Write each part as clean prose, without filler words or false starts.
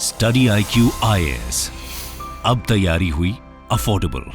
Study IQ IAS, अब तैयारी हुई अफोर्डेबल।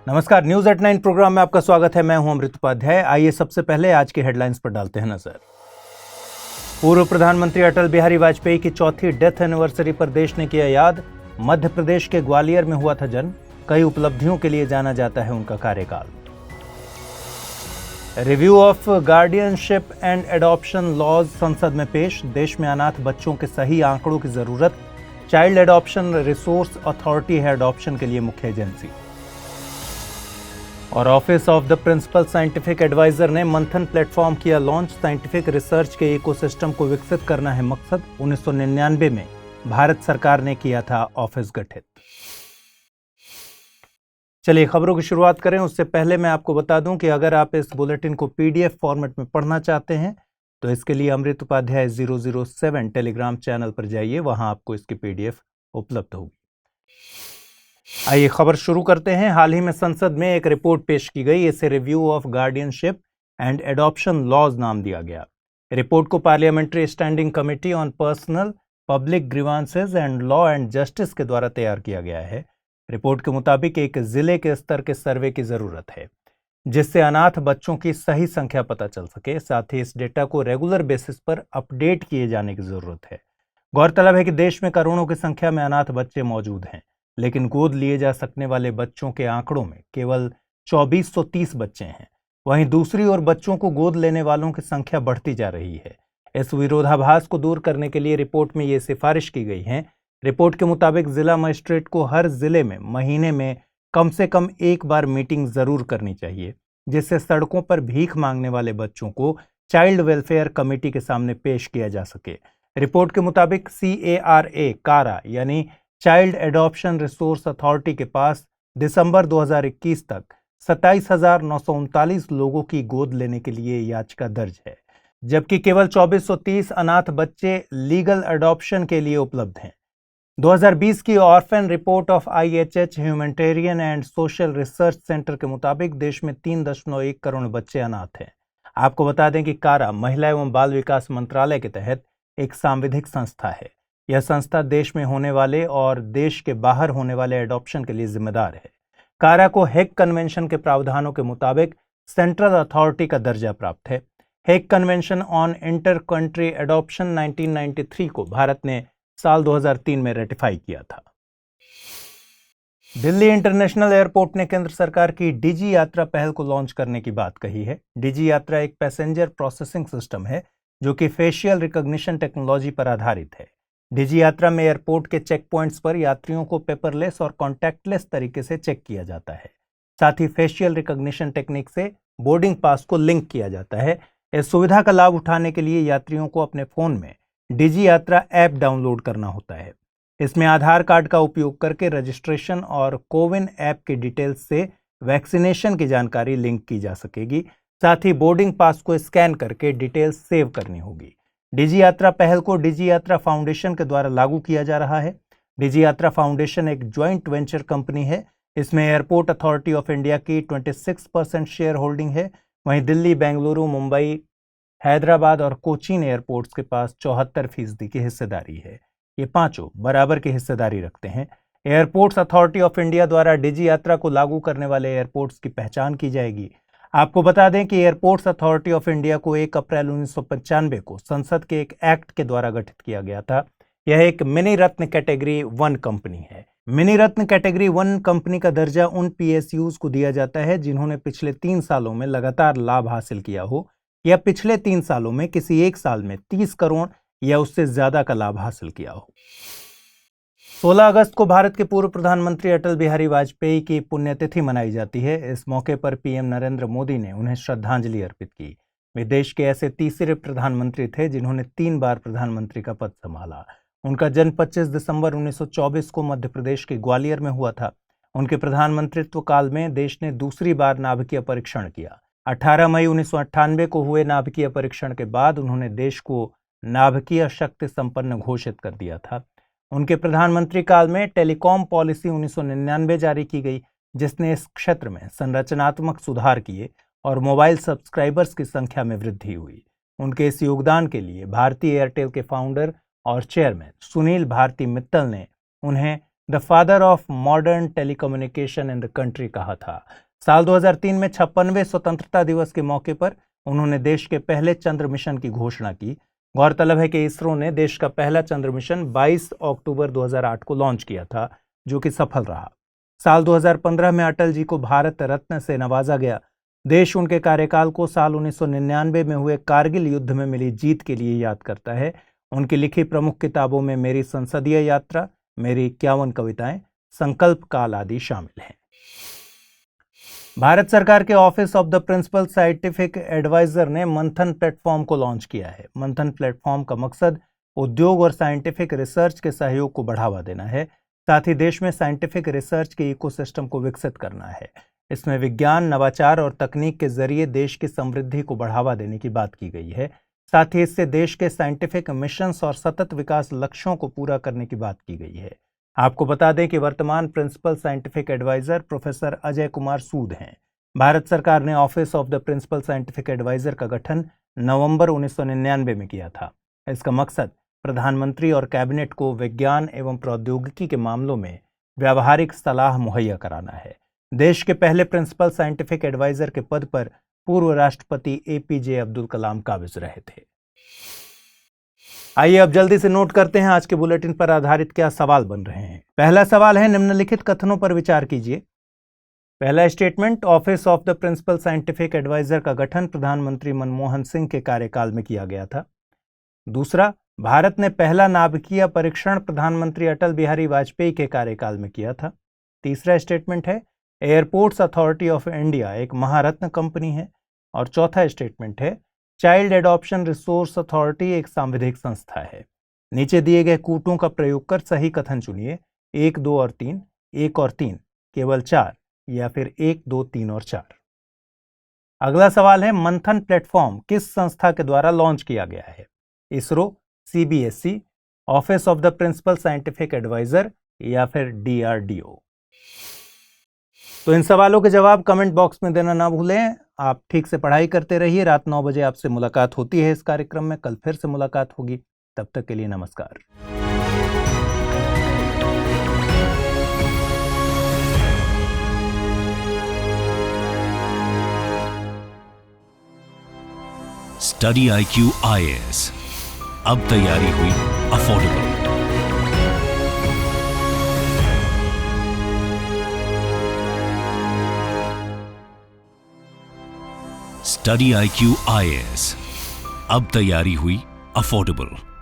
नमस्कार, न्यूज एट 9 प्रोग्राम में आपका स्वागत है। मैं हूं अमृत उपाध्याय। आइए सबसे पहले आज की हेडलाइंस पर डालते हैं नजर। पूर्व प्रधानमंत्री अटल बिहारी वाजपेयी की चौथी डेथ एनिवर्सरी पर देश ने किया याद। मध्य प्रदेश के ग्वालियर में हुआ था जन्म। कई उपलब्धियों के लिए जाना जाता है उनका कार्यकाल। Review of guardianship and adoption laws संसद में पेश। देश में अनाथ बच्चों के सही आंकड़ों की जरूरत। चाइल्ड एडॉप्शन रिसोर्स अथॉरिटी है एडॉप्शन के लिए मुख्य एजेंसी। और office of the principal scientific adviser ने मंथन प्लेटफॉर्म किया लॉन्च। साइंटिफिक रिसर्च के इकोसिस्टम को विकसित करना है मकसद। 1999 में भारत सरकार ने किया था ऑफिस गठित। चलिए खबरों की शुरुआत करें। उससे पहले मैं आपको बता दूं कि अगर आप इस बुलेटिन को PDF फॉर्मेट में पढ़ना चाहते हैं तो इसके लिए अमृत उपाध्याय 007 टेलीग्राम चैनल पर जाइए, वहां आपको इसकी PDF उपलब्ध होगी। आइए खबर शुरू करते हैं। हाल ही में संसद में एक रिपोर्ट पेश की गई। इसे review of guardianship and adoption laws नाम दिया गया। रिपोर्ट को parliamentary standing committee on personnel public grievances and law and justice के द्वारा तैयार किया गया है। रिपोर्ट के मुताबिक एक जिले के स्तर के सर्वे की जरूरत है जिससे अनाथ बच्चों की सही संख्या पता चल सके। साथ ही इस डेटा को रेगुलर बेसिस पर अपडेट किए जाने की जरूरत है। गौरतलब है कि देश में करोड़ों की संख्या में अनाथ बच्चे मौजूद हैं, लेकिन गोद लिए जा सकने वाले बच्चों के आंकड़ों में केवल 2430 बच्चे हैं। वहीं दूसरी ओर बच्चों को गोद लेने वालों की संख्या बढ़ती जा रही है। इस विरोधाभास को दूर करने के लिए रिपोर्ट में ये सिफारिश की गई है। रिपोर्ट के मुताबिक जिला मजिस्ट्रेट को हर जिले में महीने में कम से कम एक बार मीटिंग जरूर करनी चाहिए, जिससे सड़कों पर भीख मांगने वाले बच्चों को चाइल्ड वेलफेयर कमेटी के सामने पेश किया जा सके। रिपोर्ट के मुताबिक CARA यानी चाइल्ड एडॉप्शन रिसोर्स अथॉरिटी के पास दिसंबर 2021 तक 27,939 लोगों की गोद लेने के लिए याचिका दर्ज है, जबकि केवल 2430 अनाथ बच्चे लीगल एडॉप्शन के लिए उपलब्ध हैं। 2020 की orphan report of IHH humanitarian and social research centre के मुताबिक देश में 3.1 करोड़ बच्चे अनाथ हैं। आपको बता दें कि कारा महिला एवं बाल विकास मंत्रालय के तहत एक सांविधिक संस्था है। यह संस्था देश में होने वाले और देश के बाहर होने वाले एडॉप्शन के लिए जिम्मेदार है। कारा को हेग कन्वेंशन के प्रावधानों के मुताबिक सेंट्रल अथॉरिटी का दर्जा प्राप्त है। Hague convention on inter country adoption 1993 को भारत ने साल 2003 में रेटिफाई किया था। दिल्ली इंटरनेशनल एयरपोर्ट ने केंद्र सरकार की डिजी यात्रा पहल को लॉन्च करने की बात कही है। डिजी यात्रा एक पैसेंजर प्रोसेसिंग सिस्टम है जो कि फेशियल रिकॉग्निशन टेक्नोलॉजी पर आधारित है। डिजी यात्रा में एयरपोर्ट के चेक पॉइंट्स पर यात्रियों को पेपरलेस और कॉन्टैक्टलेस तरीके से चेक किया जाता है। साथ ही फेशियल रिकॉग्निशन टेक्निक से बोर्डिंग पास को लिंक किया जाता है। इस सुविधा का लाभ उठाने के लिए यात्रियों को अपने फोन में डिजी यात्रा ऐप डाउनलोड करना होता है। इसमें आधार कार्ड का उपयोग करके रजिस्ट्रेशन और कोविन ऐप की डिटेल्स से वैक्सीनेशन की जानकारी लिंक की जा सकेगी। साथ ही बोर्डिंग पास को स्कैन करके डिटेल्स सेव करनी होगी। डिजी यात्रा पहल को डिजी यात्रा फाउंडेशन के द्वारा लागू किया जा रहा है। डिजी यात्रा फाउंडेशन एक ज्वाइंट वेंचर कंपनी है। इसमें एयरपोर्ट अथॉरिटी ऑफ इंडिया की 26% शेयर होल्डिंग है। वहीं दिल्ली, बेंगलुरु, मुंबई, हैदराबाद और कोचीन एयरपोर्ट्स के पास 74% की हिस्सेदारी है। ये पांचों बराबर की हिस्सेदारी रखते हैं। एयरपोर्ट्स अथॉरिटी ऑफ इंडिया द्वारा डिजी यात्रा को लागू करने वाले एयरपोर्ट्स की पहचान की जाएगी। आपको बता दें कि एयरपोर्ट्स अथॉरिटी ऑफ इंडिया को 1 अप्रैल 1995 को संसद के एक एक्ट के द्वारा गठित किया गया था। यह एक मिनी रत्न कैटेगरी 1 कंपनी है। मिनी रत्न कैटेगरी 1 कंपनी का दर्जा उन PSUs को दिया जाता है जिन्होंने पिछले 3 सालों में लगातार लाभ हासिल किया हो या पिछले 3 सालों में किसी एक साल में 30 करोड़ या उससे ज्यादा का लाभ हासिल किया हो। 16 अगस्त को भारत के पूर्व प्रधानमंत्री अटल बिहारी वाजपेयी की पुण्यतिथि मनाई जाती है। इस मौके पर PM नरेंद्र मोदी ने उन्हें श्रद्धांजलि अर्पित की। वे देश के ऐसे तीसरे प्रधानमंत्री थे जिन्होंने 3 बार प्रधानमंत्री का पद संभाला। उनका जन्म 25 दिसंबर 1924 को मध्य प्रदेश के ग्वालियर में हुआ था। उनके प्रधानमंत्रित्व काल में देश ने दूसरी बार नाभिकीय परीक्षण किया। 18 मई 1998 को हुए नाभिकीय परीक्षण के बाद उन्होंने देश को नाभिकीय शक्ति संपन्न घोषित कर दिया था। उनके प्रधानमंत्री काल में टेलीकॉम पॉलिसी 1999 जारी की गई, जिसने इस क्षेत्र में संरचनात्मक सुधार किए और मोबाइल सब्सक्राइबर्स की संख्या में वृद्धि हुई। उनके इस योगदान के लिए भारतीय एयरटेल के फाउंडर और चेयरमैन सुनील भारती मित्तल ने उन्हें the father of modern telecommunication in the country कहा था। साल 2003 में 56वें स्वतंत्रता दिवस के मौके पर उन्होंने देश के पहले चंद्र मिशन की घोषणा की। गौरतलब है कि इसरो ने देश का पहला चंद्र मिशन 22 अक्टूबर 2008 को लॉन्च किया था, जो कि सफल रहा। साल 2015 में अटल जी को भारत रत्न से नवाजा गया। देश उनके कार्यकाल को साल 1999 में हुए कारगिल युद्ध में मिली जीत के लिए याद करता है। उनकी लिखी प्रमुख किताबों में मेरी संसदीय यात्रा, मेरी 51 कविताएं, संकल्प काल आदि शामिल हैं। भारत सरकार के office of the principal scientific adviser ने मंथन प्लेटफॉर्म को लॉन्च किया है। मंथन प्लेटफॉर्म का मकसद उद्योग और साइंटिफिक रिसर्च के सहयोग को बढ़ावा देना है, साथ ही देश में साइंटिफिक रिसर्च के इकोसिस्टम को विकसित करना है। इसमें विज्ञान, नवाचार और तकनीक के जरिए देश की समृद्धि को बढ़ावा देने की बात की गई है। साथ ही इससे देश के साइंटिफिक मिशंस और सतत विकास लक्ष्यों को पूरा करने की बात की गई है। आपको बता दें कि वर्तमान principal scientific adviser professor Ajay Kumar Sood हैं। भारत सरकार ने office of the principal scientific adviser का गठन नवंबर 1999 में किया था। इसका मकसद प्रधानमंत्री और कैबिनेट को विज्ञान एवं प्रौद्योगिकी के मामलों में व्यावहारिक सलाह मुहैया कराना है। देश के पहले प्रिंसिपल साइंटिफिक एडवाइजर के पद पर पूर्व राष्ट्रपति APJ अब्दुल कलाम काबिज रहे थे। आइए अब जल्दी से नोट करते हैं आज के बुलेटिन पर आधारित क्या सवाल बन रहे हैं। पहला सवाल है, निम्नलिखित कथनों पर विचार कीजिए। पहला statement, office of the principal scientific adviser का गठन प्रधानमंत्री मनमोहन सिंह के कार्यकाल में किया गया था। दूसरा, भारत ने पहला नाभिकीय परीक्षण प्रधानमंत्री अटल बिहारी वाजपेयी के कार्यकाल में किया था। तीसरा स्टेटमेंट है, एयरपोर्ट्स अथॉरिटी ऑफ इंडिया एक महारत्न कंपनी है। और चौथा स्टेटमेंट है, चाइल्ड एडॉप्शन रिसोर्स अथॉरिटी एक सांविधिक संस्था है। नीचे दिए गए कूटों का प्रयोग कर सही कथन चुनिए। 1, 2 और 3, 1 और 3, केवल 4 या फिर 1, 2, 3 और 4। अगला सवाल है, मंथन प्लेटफॉर्म किस संस्था के द्वारा लॉन्च किया गया है? ISRO, CBSE, office of the principal scientific adviser या फिर DRDO? तो इन सवालों के जवाब कमेंट बॉक्स में देना ना भूलें। आप ठीक से पढ़ाई करते रहिए। रात 9 बजे आपसे मुलाकात होती है इस कार्यक्रम में। कल फिर से मुलाकात होगी। तब तक के लिए नमस्कार। स्टडी IQ IAS, अब तैयारी हुई अफोर्डेबल। स्टडी IQ IAS, अब तैयारी हुई अफोर्डेबल।